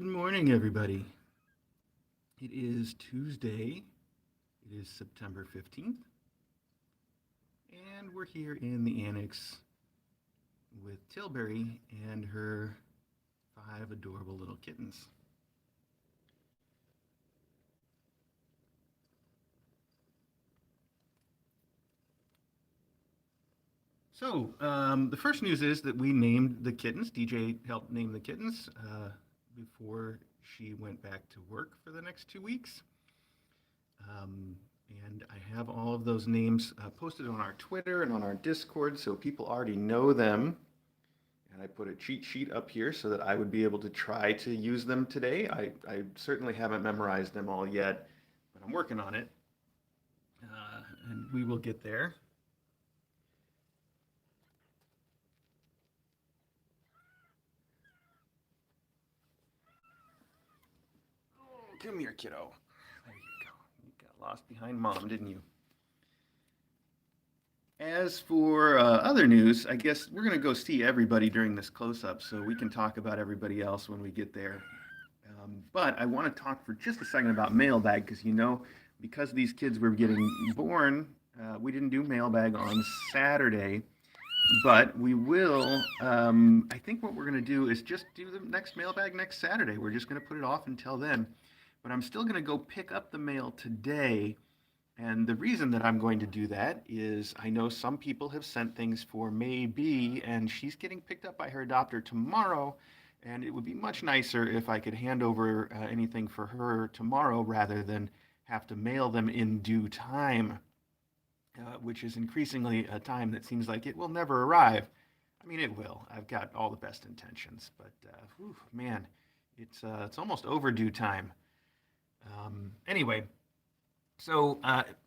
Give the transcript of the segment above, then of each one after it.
Good morning, everybody. It is Tuesday. It is September 15th, and we're here in the annex with Tilbury and her five adorable little kittens. The first news is that we named the kittens. DJ helped name the kittens before she went back to work for the next 2 weeks. Um, and I have all of those names posted on our Twitter and on our Discord, so people already know them. And I put a cheat sheet up here so that I would be able to try to use them today. I certainly haven't memorized them all yet, but I'm working on it. And we will get there. Oh, come here, kiddo. There you go. You got lost behind mom, didn't you? As for other news, I guess we're going to go see everybody during this close-up, so we can talk about everybody else when we get there. But I want to talk for just a second about mailbag, because because these kids were getting born, we didn't do mailbag on Saturday, but we will. I think what we're going to do is just do the next mailbag next Saturday. We're just going to put it off until then. But I'm still going to go pick up the mail today. And the reason that I'm going to do that is I know some people have sent things for May B, and she's getting picked up by her adopter tomorrow. And it would be much nicer if I could hand over anything for her tomorrow rather than have to mail them in due time, which is increasingly a time that seems like it will never arrive. I mean, it will. I've got all the best intentions, but whew, man, it's almost overdue time. Anyway, so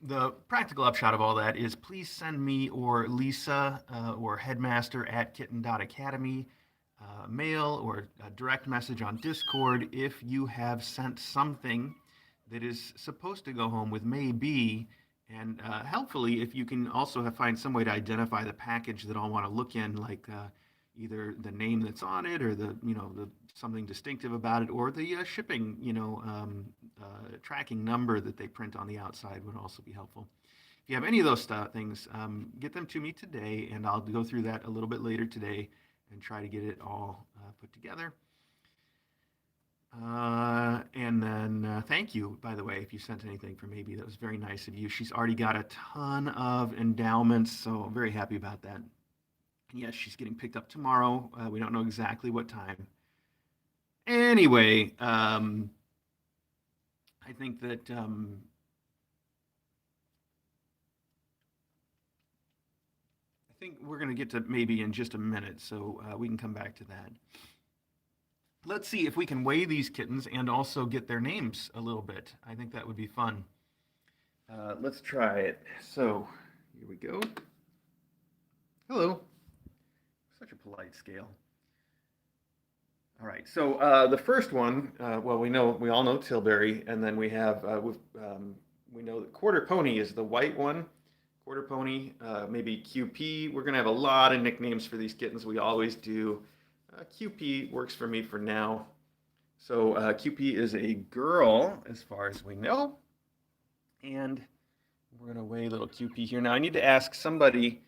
the practical upshot of all that is please send me or Lisa or headmaster at kitten.academy mail or a direct message on Discord if you have sent something that is supposed to go home with maybe, and helpfully if you can also find some way to identify the package that I'll want to look in, like either the name that's on it or the something distinctive about it, or the shipping tracking number that they print on the outside would also be helpful. If you have any of those things, get them to me today, and I'll go through that a little bit later today and try to get it all put together. And then thank you, by the way, if you sent anything for maybe. That was very nice of you. She's already got a ton of endowments, so I'm very happy about that. And yes, she's getting picked up tomorrow. We don't know exactly what time. Anyway, I think that I think we're going to get to maybe in just a minute, so we can come back to that. Let's see if we can weigh these kittens and also get their names a little bit. I think that would be fun. Let's try it. So here we go. Hello. Such a polite scale. All right. So the first one, well, we all know Tilbury, and then we have we know that Quarter Pony is the white one. Quarter Pony, maybe QP. We're gonna have a lot of nicknames for these kittens. We always do. QP works for me for now. So QP is a girl, as far as we know, and we're gonna weigh little QP here. Now I need to ask somebody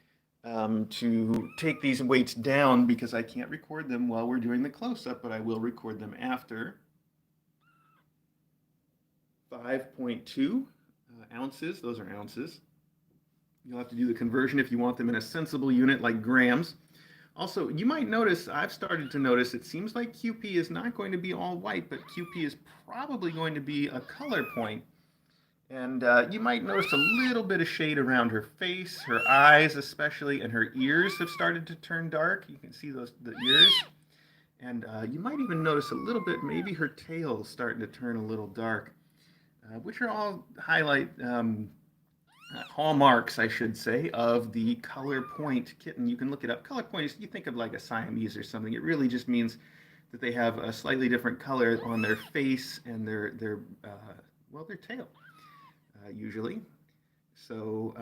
to take these weights down because I can't record them while we're doing the close-up, but I will record them after. 5.2 ounces, those are ounces. You'll have to do the conversion if you want them in a sensible unit like grams. Also, you might notice, I've started to notice, it seems like QP is not going to be all white, but QP is probably going to be a color point. And you might notice a little bit of shade around her face, her eyes especially, and her ears have started to turn dark. You can see the ears. And you might even notice a little bit, maybe her tail is starting to turn a little dark, which are all hallmarks, I should say, of the color point kitten. You can look it up. Color point is, you think of like a Siamese or something. It really just means that they have a slightly different color on their face and their tail, usually. So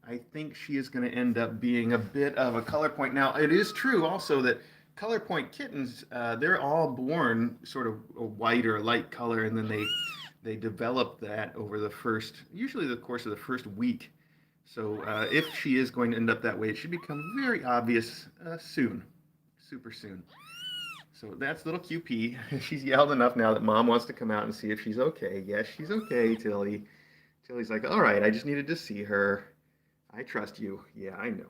I think she is going to end up being a bit of a color point. Now, it is true also that color point kittens, they're all born sort of a white or a light color, and then they develop that over the first, usually the course of the first week. So if she is going to end up that way, it should become very obvious soon, super soon. So that's little QP. She's yelled enough now that mom wants to come out and see if she's okay. Yes, she's okay, Tilly. Tilly's like, all right, I just needed to see her. I trust you. Yeah, I know.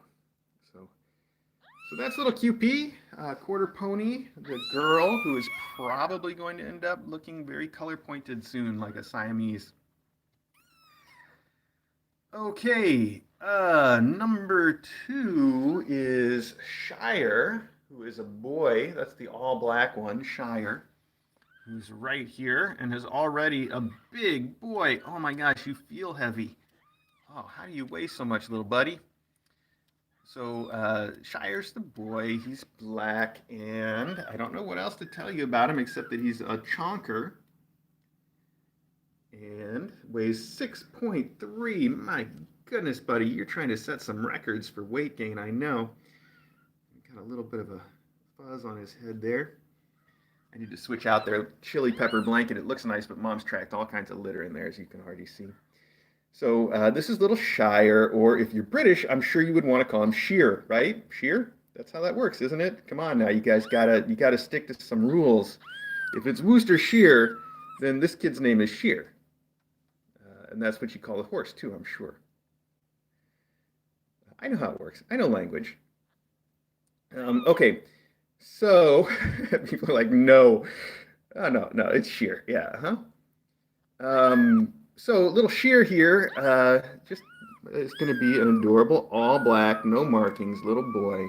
So that's little QP, quarter pony, the girl who is probably going to end up looking very color pointed soon, like a Siamese. Okay, number 2 is Shire, who is a boy. That's the all black one, Shire, who's right here and is already a big boy. Oh my gosh, you feel heavy. Oh, how do you weigh so much, little buddy? So Shire's the boy. He's black, and I don't know what else to tell you about him except that he's a chonker and weighs 6.3. My goodness, buddy, you're trying to set some records for weight gain, I know. Got a little bit of a fuzz on his head there. I need to switch out their chili pepper blanket. It looks nice, but mom's tracked all kinds of litter in there, as you can already see. So this is little Shire, or if you're British, I'm sure you would want to call him Sheer, right? Sheer? That's how that works, isn't it? Come on now, you guys gotta stick to some rules. If it's Worcestershire, then this kid's name is Sheer, and that's what you call a horse too, I'm sure. I know how it works. I know language. Okay, so people are like, no, oh, no, it's Sheer, yeah, huh? So little Sheer here, just is going to be an adorable all black, no markings little boy.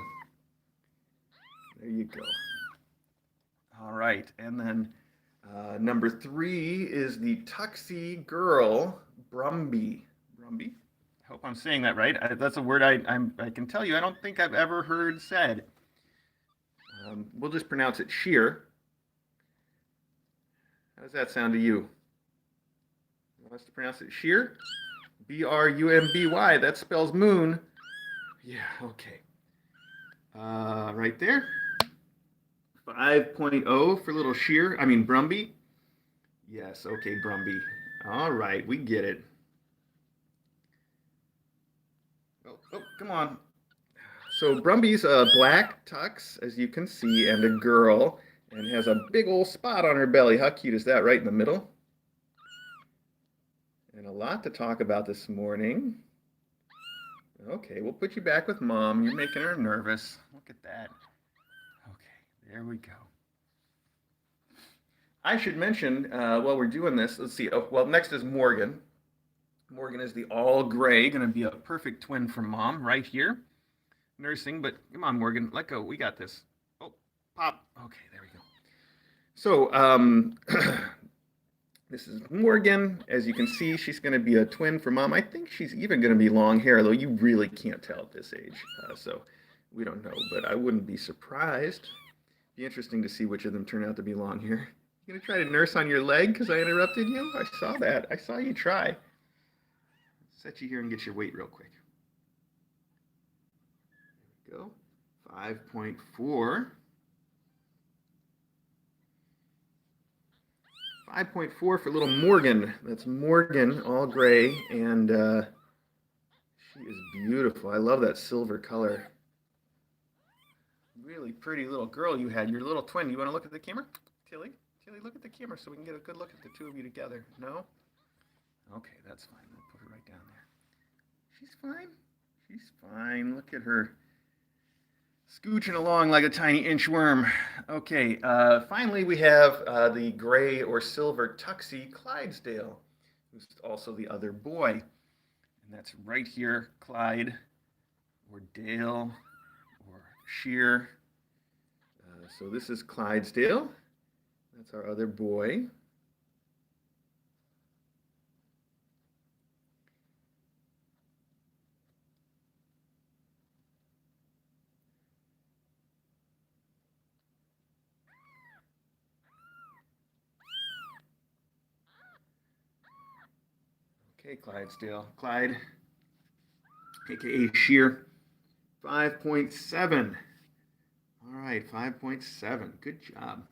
There you go. All right, and then number 3 is the Tuxie girl, Brumby. Brumby? I hope I'm saying that right. That's a word I can tell you I don't think I've ever heard said. We'll just pronounce it Sheer. How does that sound to you? Wants to pronounce it Sheer? B-R-U-M-B-Y. That spells moon. Yeah, okay. Right there. 5.0 for little Sheer. I mean, Brumby. Yes, okay, Brumby. All right, we get it. Oh, come on. So Brumby's a black tux, as you can see, and a girl, and has a big old spot on her belly. How cute is that, right in the middle? And a lot to talk about this morning. Okay, we'll put you back with mom. You're making her nervous. Look at that. Okay, there we go. I should mention, while we're doing this, let's see. Oh, well, next is Morgan. Morgan is the all gray, going to be a perfect twin for mom right here. Nursing, but come on, Morgan, let go. We got this. Oh, pop. Okay, there we go. So, this is Morgan. As you can see, she's going to be a twin for mom. I think she's even going to be long hair, though you really can't tell at this age. So we don't know, but I wouldn't be surprised. Be interesting to see which of them turn out to be long hair. You going to try to nurse on your leg because I interrupted you? I saw that. I saw you try. Set you here and get your weight real quick. There we go. 5.4. 5.4 for little Morgan. That's Morgan, all gray, and she is beautiful. I love that silver color. Really pretty little girl you had, your little twin. You want to look at the camera? Tilly, look at the camera so we can get a good look at the two of you together. No? Okay, that's fine. We'll put her right down there. She's fine. She's fine. Look at her. Scooching along like a tiny inchworm. Okay, finally we have the gray or silver Tuxie Clydesdale, who's also the other boy. And that's right here, Clyde, or Dale, or Sheer. So this is Clydesdale. That's our other boy. Okay, Clydesdale. Clyde, aka Sheer, 5.7. All right. right, 5.7. Good job.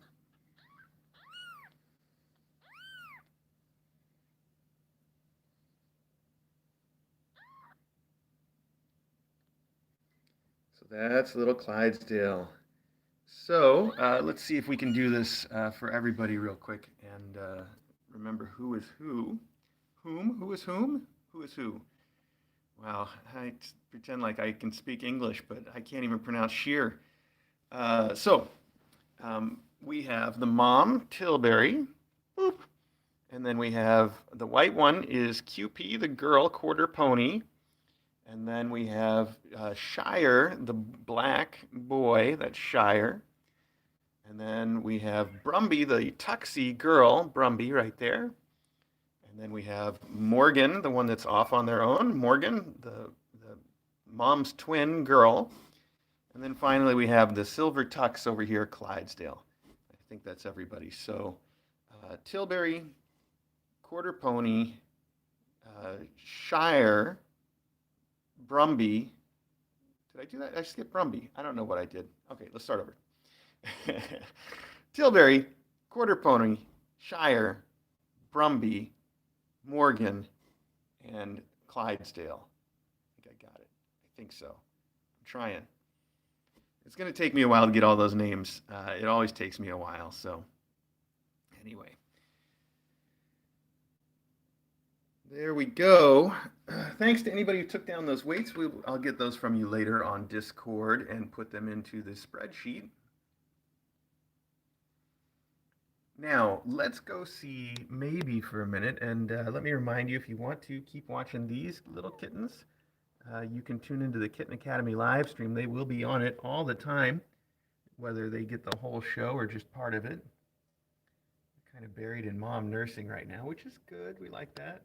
So that's little Clydesdale. So let's see if we can do this for everybody real quick and remember who is who. Who is whom? Who is who? Wow, pretend like I can speak English, but I can't even pronounce sheer. We have the mom, Tilbury. Boop. And then we have the white one is QP, the girl, quarter pony. And then we have Shire, the black boy, that's Shire. And then we have Brumby, the tuxie girl, Brumby right there. And then we have Morgan, the one that's off on their own, Morgan, the mom's twin girl. And then finally we have the silver tux over here, Clydesdale. I think that's everybody. So Tilbury, quarter pony, Shire, Brumby. Did I do that? I skipped Brumby. I don't know what I did. Okay, let's start over. Tilbury, quarter pony, Shire, Brumby, Morgan, and Clydesdale. I think I got it. I think so. I'm trying. It's going to take me a while to get all those names. It always takes me a while. So anyway. There we go. Thanks to anybody who took down those weights. I'll get those from you later on Discord and put them into the spreadsheet. Now, let's go see Maybe for a minute. And let me remind you, if you want to keep watching these little kittens, you can tune into the Kitten Academy live stream. They will be on it all the time, whether they get the whole show or just part of it. Kind of buried in mom nursing right now, which is good. We like that.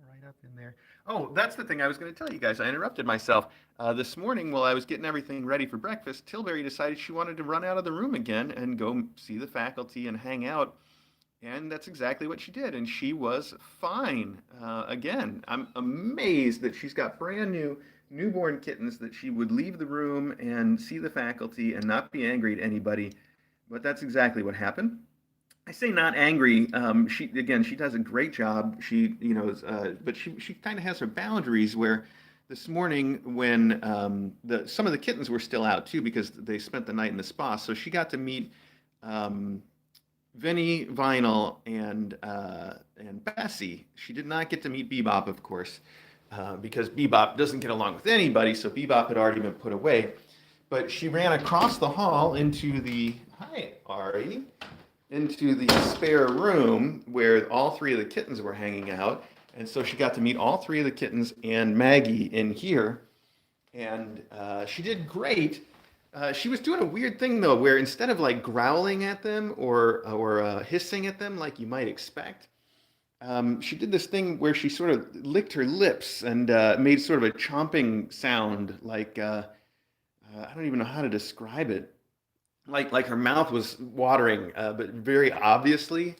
Right up in there. Oh, that's the thing I was going to tell you guys. I interrupted myself. This morning, while I was getting everything ready for breakfast, Tilbury decided she wanted to run out of the room again and go see the faculty and hang out. And that's exactly what she did. And she was fine. Again, I'm amazed that she's got brand new newborn kittens that she would leave the room and see the faculty and not be angry at anybody. But that's exactly what happened. I say not angry. She does a great job. But she kind of has her boundaries. Where this morning, when some of the kittens were still out too, because they spent the night in the spa, so she got to meet Vinny, Vinyl, and Bessie. She did not get to meet Bebop, of course, because Bebop doesn't get along with anybody. So Bebop had already been put away. But she ran across the hall into the spare room where all three of the kittens were hanging out. And so she got to meet all three of the kittens and Maggie in here. And she did great. She was doing a weird thing, though, where instead of like growling at them or hissing at them like you might expect, she did this thing where she sort of licked her lips and made sort of a chomping sound like, I don't even know how to describe it. Like her mouth was watering, but very obviously,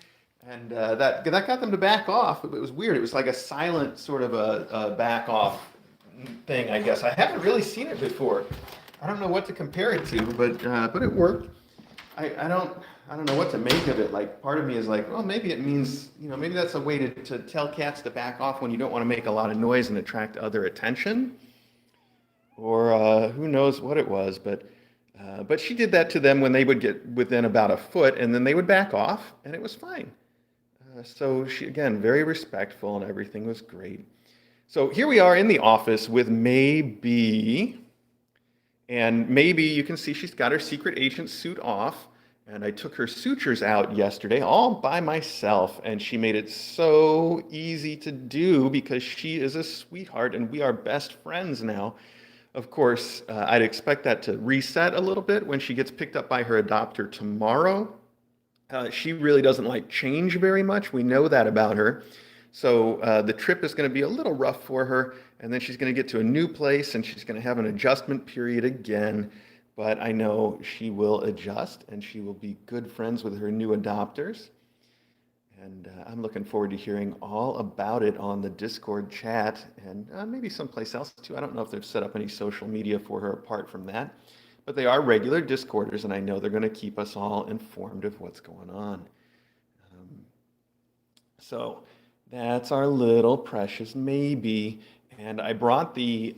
and that got them to back off. But it was weird. It was like a silent sort of a back off thing, I guess. I haven't really seen it before. I don't know what to compare it to, but it worked. I don't know what to make of it. Like part of me is like, well, maybe it means maybe that's a way to tell cats to back off when you don't want to make a lot of noise and attract other attention, or who knows what it was, but she did that to them when they would get within about a foot, and then they would back off, and it was fine. So she, again, very respectful, and everything was great. So here we are in the office with Maybe, and Maybe, you can see she's got her secret agent suit off, and I took her sutures out yesterday all by myself, and she made it so easy to do because she is a sweetheart, and we are best friends now. Of course, I'd expect that to reset a little bit when she gets picked up by her adopter tomorrow. She really doesn't like change very much. We know that about her. So the trip is going to be a little rough for her, and then she's going to get to a new place, and she's going to have an adjustment period again. But I know she will adjust, and she will be good friends with her new adopters. And I'm looking forward to hearing all about it on the Discord chat and maybe someplace else too. I don't know if they've set up any social media for her apart from that, but they are regular Discorders, and I know they're going to keep us all informed of what's going on. Um, so that's our little precious maybe. And I brought the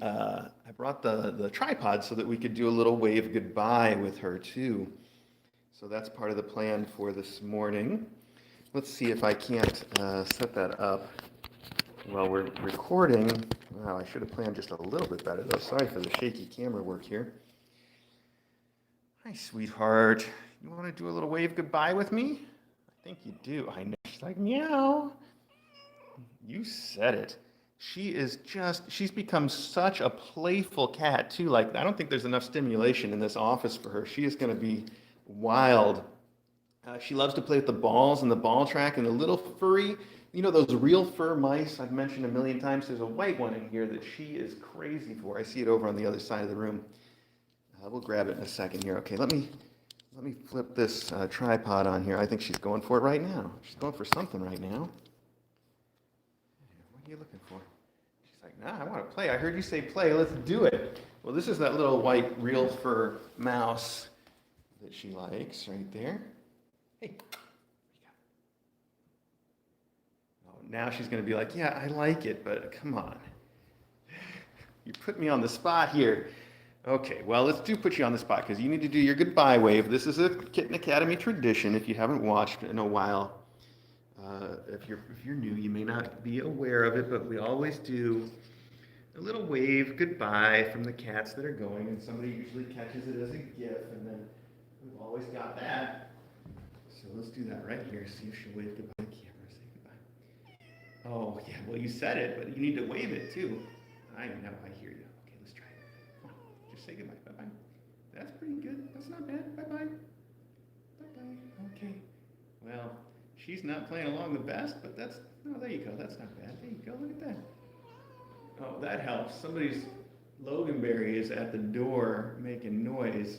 tripod so that we could do a little wave goodbye with her too. So that's part of the plan for this morning. Let's see if I can't set that up while we're recording. Wow, I should have planned just a little bit better though. Sorry for the shaky camera work here. Hi, sweetheart. You want to do a little wave goodbye with me? I think you do. I know. She's like, meow. You said it. She's become such a playful cat too. Like, I don't think there's enough stimulation in this office for her. She is going to be wild. She loves to play with the balls and the ball track and the little furry, those real fur mice I've mentioned a million times. There's a white one in here that she is crazy for. I see it over on the other side of the room. We'll grab it in a second here. Okay, let me flip this tripod on here. I think she's going for it right now. She's going for something right now. What are you looking for? She's like, nah, I want to play. I heard you say play. Let's do it. Well, this is that little white real fur mouse that she likes right there. Hey, oh, now she's going to be like, yeah, I like it, but come on. You put me on the spot here. Okay, well, let's put you on the spot because you need to do your goodbye wave. This is a Kitten Academy tradition if you haven't watched in a while. If you're new, you may not be aware of it, but we always do a little wave goodbye from the cats that are going, and somebody usually catches it as a gif, and then we've always got that. So let's do that right here. See if she'll wave goodbye to the camera. Say goodbye. Oh, yeah. Well, you said it, but you need to wave it too. I know. I hear you. Okay, let's try it. Come on. Just say goodbye. Bye-bye. That's pretty good. That's not bad. Bye-bye. Bye-bye. Okay. Well, she's not playing along the best, but there you go. That's not bad. There you go. Look at that. Oh, that helps. Somebody's Loganberry is at the door making noise,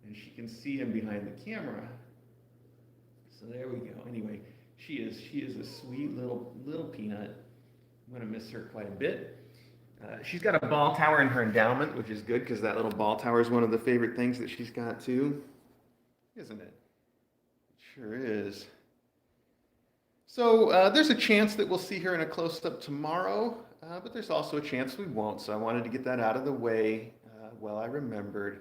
and she can see him behind the camera. So there we go. Anyway, she is a sweet little peanut. I'm gonna miss her quite a bit. She's got a ball tower in her endowment, which is good because that little ball tower is one of the favorite things that she's got too, isn't it? It sure is. So there's a chance that we'll see her in a close-up tomorrow, but there's also a chance we won't. So I wanted to get that out of the way while I remembered.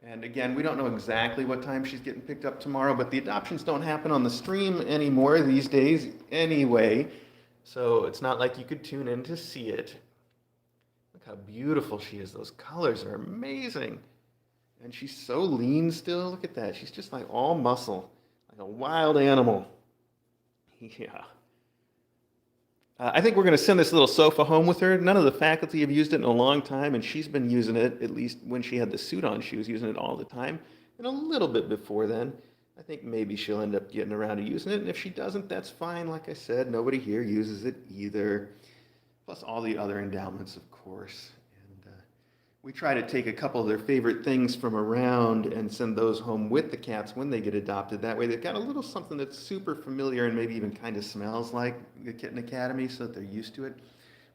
And again, we don't know exactly what time she's getting picked up tomorrow, but the adoptions don't happen on the stream anymore these days anyway. So it's not like you could tune in to see it. Look how beautiful she is. Those colors are amazing. And she's so lean still. Look at that. She's just like all muscle, like a wild animal. Yeah. I think we're going to send this little sofa home with her. None of the faculty have used it in a long time, and she's been using it, at least when she had the suit on, she was using it all the time. And a little bit before then, I think maybe she'll end up getting around to using it. And if she doesn't, that's fine. Like I said, nobody here uses it either. Plus all the other endowments, of course. We try to take a couple of their favorite things from around and send those home with the cats when they get adopted. That way they've got a little something that's super familiar and maybe even kind of smells like the Kitten Academy so that they're used to it,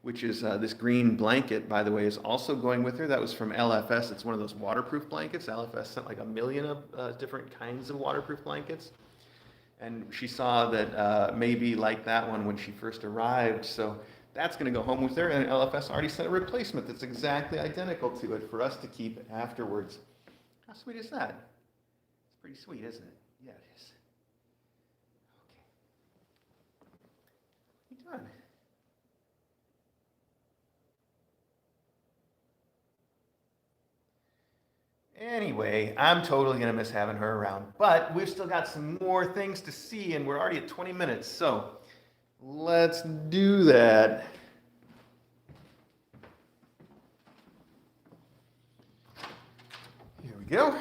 which is this green blanket, by the way, is also going with her. That was from LFS. It's one of those waterproof blankets. LFS sent like 1 million of different kinds of waterproof blankets. And she saw that maybe like that one when she first arrived. So that's going to go home with her, and LFS already sent a replacement that's exactly identical to it for us to keep afterwards. How sweet is that? It's pretty sweet, isn't it? Yeah, it is. Okay. What are you doing? Anyway, I'm totally going to miss having her around, but we've still got some more things to see, and we're already at 20 minutes, so let's do that. Here we go.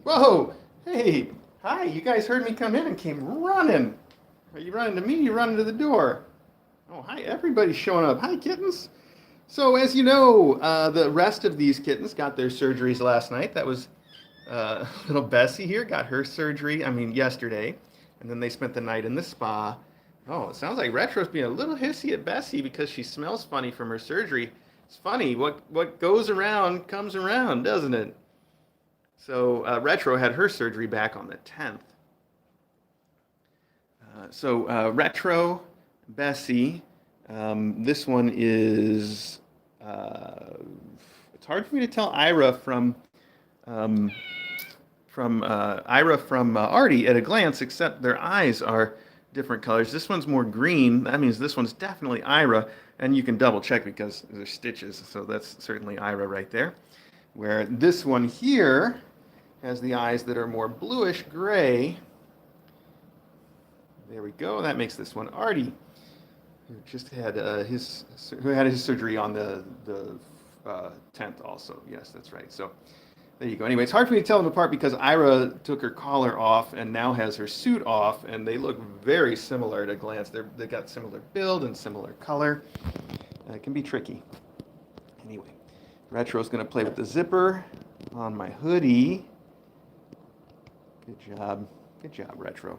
Whoa! Hey, Hi, you guys heard me come in and came running. Are you running to me? You running to the door? Oh, hi, everybody's showing up. Hi, kittens. So, as you know, the rest of these kittens got their surgeries last night. That was little Bessie here got her surgery, yesterday. And then they spent the night in the spa. Oh, it sounds like Retro's being a little hissy at Bessie because she smells funny from her surgery. It's funny, what goes around comes around, doesn't it? So, Retro had her surgery back on the 10th. Retro, Bessie. This one is. It's hard for me to tell um, Ira from Artie at a glance, except their eyes are different colors. This one's more green. That means this one's definitely Ira, and you can double check because there's stitches. So that's certainly Ira right there. Where this one here has the eyes that are more bluish gray. There we go. That makes this one Artie, who just had his surgery on the 10th also. Yes, that's right. So there you go. Anyway, it's hard for me to tell them apart because Ira took her collar off and now has her suit off, and they look very similar at a glance. They've got similar build and similar color. It can be tricky. Anyway, Retro's going to play with the zipper on my hoodie. Good job. Good job, Retro.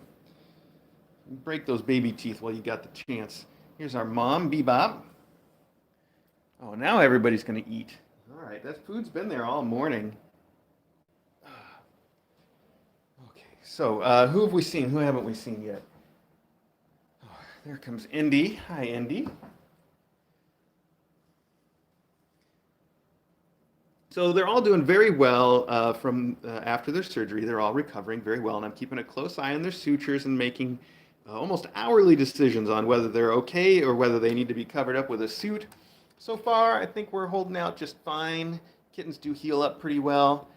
Break those baby teeth while you got the chance. Here's our mom, Bebop. Oh, now everybody's going to eat. All right, that food's been there all morning. Okay, so who have we seen? Who haven't we seen yet? Oh, there comes Indy. Hi, Indy. So they're all doing very well from after their surgery. They're all recovering very well, and I'm keeping a close eye on their sutures and making almost hourly decisions on whether they're okay or whether they need to be covered up with a suit. So far, I think we're holding out just fine. Kittens do heal up pretty well.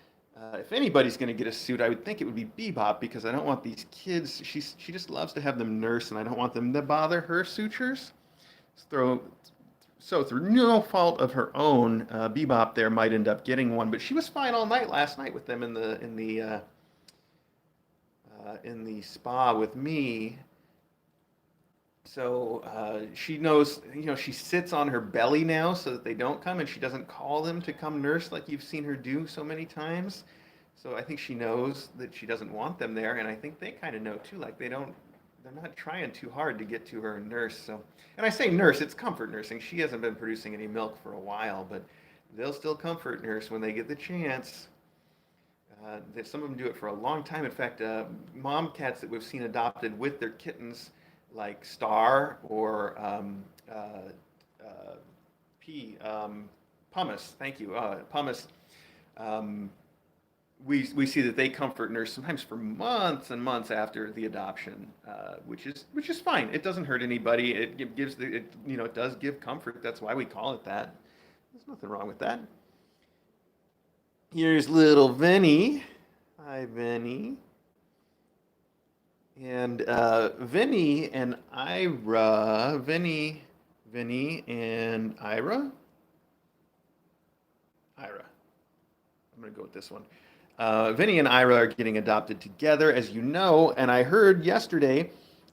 If anybody's going to get a suit, I would think it would be Bebop because I don't want these kids. She just loves to have them nurse, and I don't want them to bother her sutures. So through no fault of her own, Bebop there might end up getting one, but she was fine all night last night with them in the spa with me. So she knows, she sits on her belly now so that they don't come, and she doesn't call them to come nurse like you've seen her do so many times. So I think she knows that she doesn't want them there, and I think they kind of know too, like they're not trying too hard to get to her nurse. So, and I say nurse, it's comfort nursing. She hasn't been producing any milk for a while, but they'll still comfort nurse when they get the chance. Some of them do it for a long time. In fact, mom cats that we've seen adopted with their kittens, like Star or Pumice. Thank you, Pumice. We see that they comfort nurse sometimes for months and months after the adoption, which is fine. It doesn't hurt anybody. It does give comfort. That's why we call it that. There's nothing wrong with that. Here's little Vinny. Hi, Vinny. And Vinny and Ira. Vinny and Ira. Ira. I'm gonna go with this one. Vinny and Ira are getting adopted together, as you know, and I heard yesterday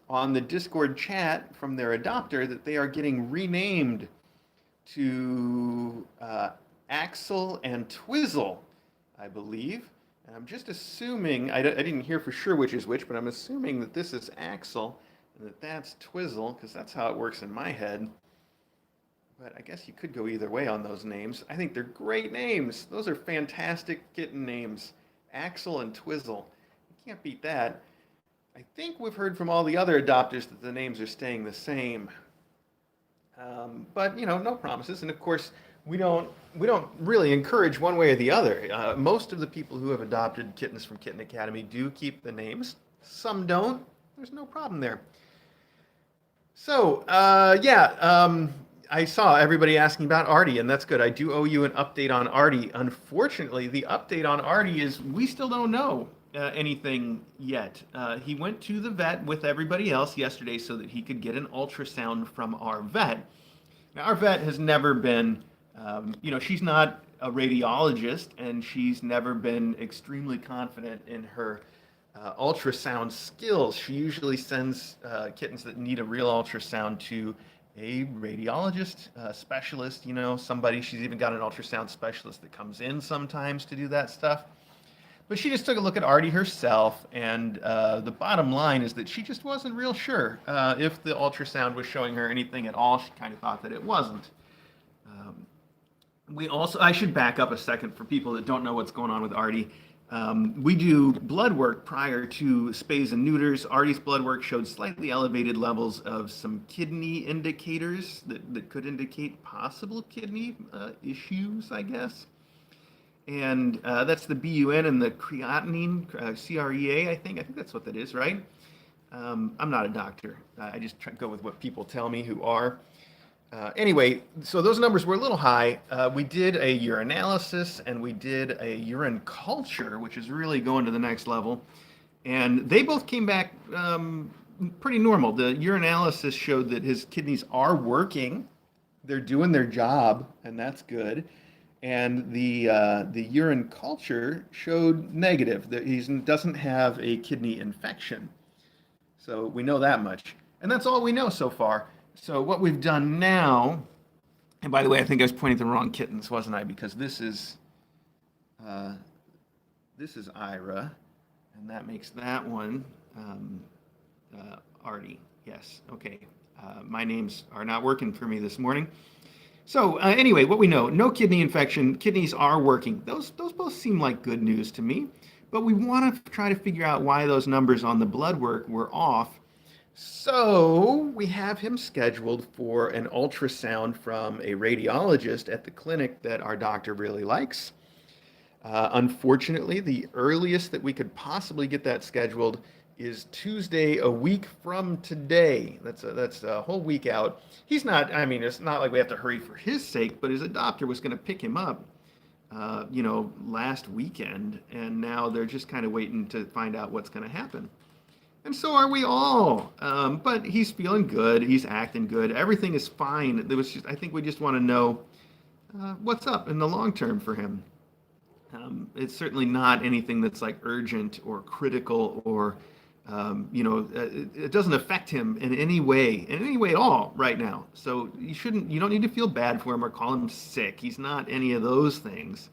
on the Discord chat from their adopter that they are getting renamed to Axel and Twizzle, I believe. And I'm just assuming, I didn't hear for sure which is which, but I'm assuming that this is Axel and that that's Twizzle, because that's how it works in my head. But I guess you could go either way on those names. I think they're great names. Those are fantastic kitten names. Axel and Twizzle. You can't beat that. I think we've heard from all the other adopters that the names are staying the same. But no promises. And of course, we don't really encourage one way or the other. Most of the people who have adopted kittens from Kitten Academy do keep the names. Some don't. There's no problem there. So, I saw everybody asking about Artie, and that's good. I do owe you an update on Artie. Unfortunately, the update on Artie is we still don't know anything yet. He went to the vet with everybody else yesterday so that he could get an ultrasound from our vet. Now, our vet has never been, she's not a radiologist, and she's never been extremely confident in her ultrasound skills. She usually sends kittens that need a real ultrasound to a radiologist, specialist, somebody. She's even got an ultrasound specialist that comes in sometimes to do that stuff. But she just took a look at Artie herself, and the bottom line is that she just wasn't real sure if the ultrasound was showing her anything at all. She kind of thought that it wasn't. Um, I should back up a second for people that don't know what's going on with Artie. We do blood work prior to spays and neuters. Artie's blood work showed slightly elevated levels of some kidney indicators that could indicate possible kidney issues, I guess. And that's the BUN and the creatinine, CREA, I think. I think that's what that is, right? I'm not a doctor. I just try to go with what people tell me who are. Anyway, so those numbers were a little high. We did a urinalysis and we did a urine culture, which is really going to the next level. And they both came back pretty normal. The urinalysis showed that his kidneys are working. They're doing their job, and that's good. And the urine culture showed negative, that he doesn't have a kidney infection. So we know that much. And that's all we know so far. So what we've done now, and by the way, I think I was pointing to the wrong kittens, wasn't I? Because uh, this is Ira, and that makes that one Artie. Yes, okay. My names are not working for me this morning. So anyway, what we know, no kidney infection, kidneys are working. Those both seem like good news to me, but we want to try to figure out why those numbers on the blood work were off. So we have him scheduled for an ultrasound from a radiologist at the clinic that our doctor really likes. Unfortunately, the earliest that we could possibly get that scheduled is Tuesday, a week from today. That's a whole week out. He's not, I mean, it's not like we have to hurry for his sake, but his adopter was going to pick him up, last weekend, and now they're just kind of waiting to find out what's going to happen. And so are we all. But he's feeling good. He's acting good. Everything is fine. I think we just want to know what's up in the long term for him. It's certainly not anything that's like urgent or critical or it doesn't affect him in any way at all right now. So you don't need to feel bad for him or call him sick. He's not any of those things.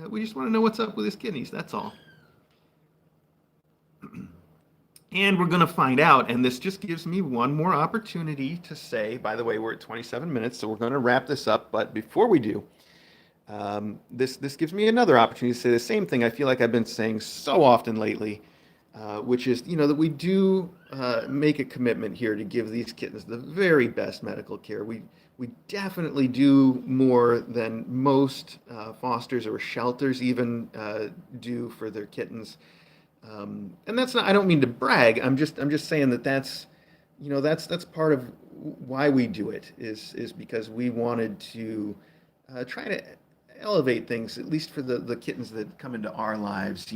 We just want to know what's up with his kidneys. That's all. And we're going to find out. And this just gives me one more opportunity to say, by the way, we're at 27 minutes, so we're going to wrap this up. But before we do, this gives me another opportunity to say the same thing I feel like I've been saying so often lately, which is, that we do make a commitment here to give these kittens the very best medical care. We definitely do more than most fosters or shelters even do for their kittens. And that's not, I don't mean to brag. I'm just saying that's part of why we do it is because we wanted to try to elevate things, at least for the kittens that come into our lives.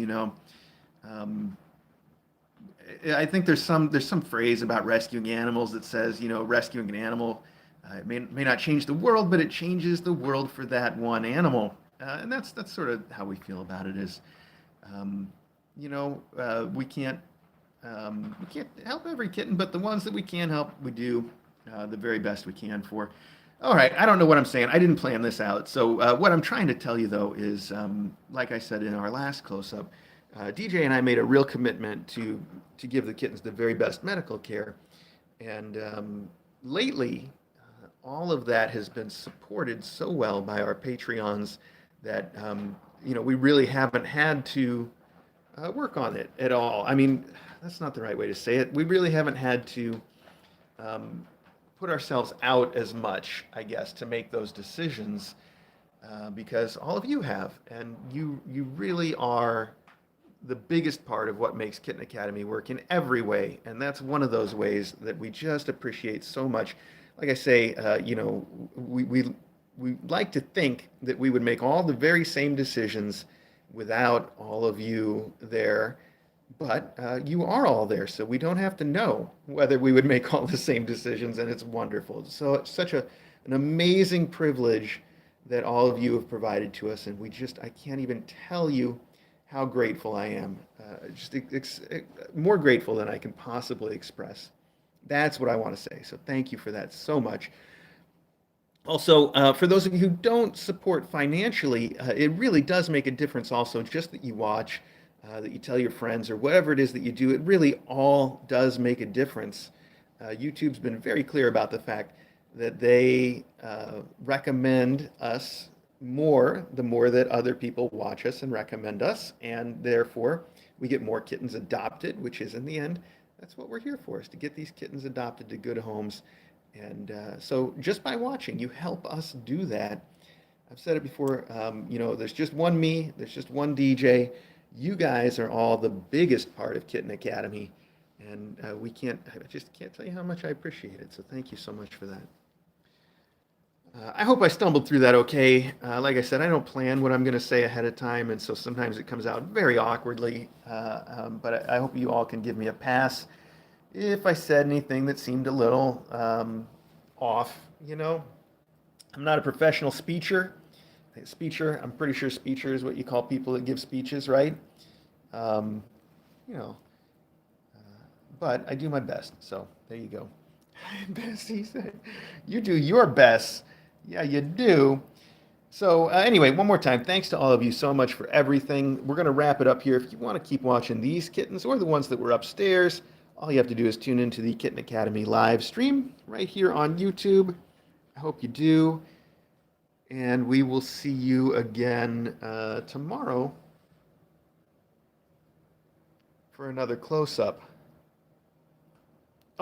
I think there's some phrase about rescuing animals that says, rescuing an animal it may not change the world, but it changes the world for that one animal. And that's sort of how we feel about it. Is we can't help every kitten, but the ones that we can help, we do the very best we can for. All right, I don't know what I'm saying. I didn't plan this out. So what I'm trying to tell you, though, is like I said in our last close-up, DJ and I made a real commitment to give the kittens the very best medical care. And lately, all of that has been supported so well by our Patreons that, we really haven't had to work on it at all. I mean, that's not the right way to say it. We really haven't had to put ourselves out as much, I guess, to make those decisions because all of you have, and you really are the biggest part of what makes Kitten Academy work in every way, and that's one of those ways that we just appreciate so much. Like I say, we like to think that we would make all the very same decisions without all of you there, but you are all there, so we don't have to know whether we would make all the same decisions, and it's wonderful. So it's such an amazing privilege that all of you have provided to us, and I can't even tell you how grateful I am. More grateful than I can possibly express. That's what I want to say. So thank you for that so much. Also, for those of you who don't support financially, it really does make a difference also, just that you watch, that you tell your friends, or whatever it is that you do. It really all does make a difference. YouTube's been very clear about the fact that they recommend us more the more that other people watch us and recommend us, and therefore we get more kittens adopted, which is in the end, that's what we're here for, is to get these kittens adopted to good homes. And so just by watching, you help us do that. I've said it before, there's just one me, there's just one DJ. You guys are all the biggest part of Kitten Academy, and I just can't tell you how much I appreciate it. So thank you so much for that. I hope I stumbled through that okay. Like I said, I don't plan what I'm going to say ahead of time, and so sometimes it comes out very awkwardly. But I hope you all can give me a pass if I said anything that seemed a little off. I'm not a professional speecher. I'm pretty sure speecher is what you call people that give speeches, right? Um, you know, but I do my best. So there you go. Best, he said. You do your best. Yeah, you do. So anyway, one more time, thanks to all of you so much for everything. We're going to wrap it up here. If you want to keep watching these kittens or the ones that were upstairs, all you have to do is tune into the Kitten Academy live stream right here on YouTube. I hope you do. And we will see you again tomorrow for another close-up.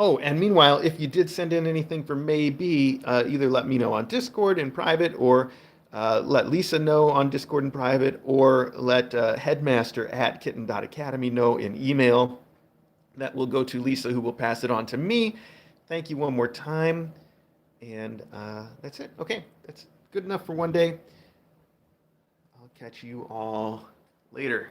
Oh, and meanwhile, if you did send in anything for maybe, either let me know on Discord in private, or let Lisa know on Discord in private, or let headmaster@kitten.academy know in email. That will go to Lisa, who will pass it on to me. Thank you one more time. And that's it. Okay, that's good enough for one day. I'll catch you all later.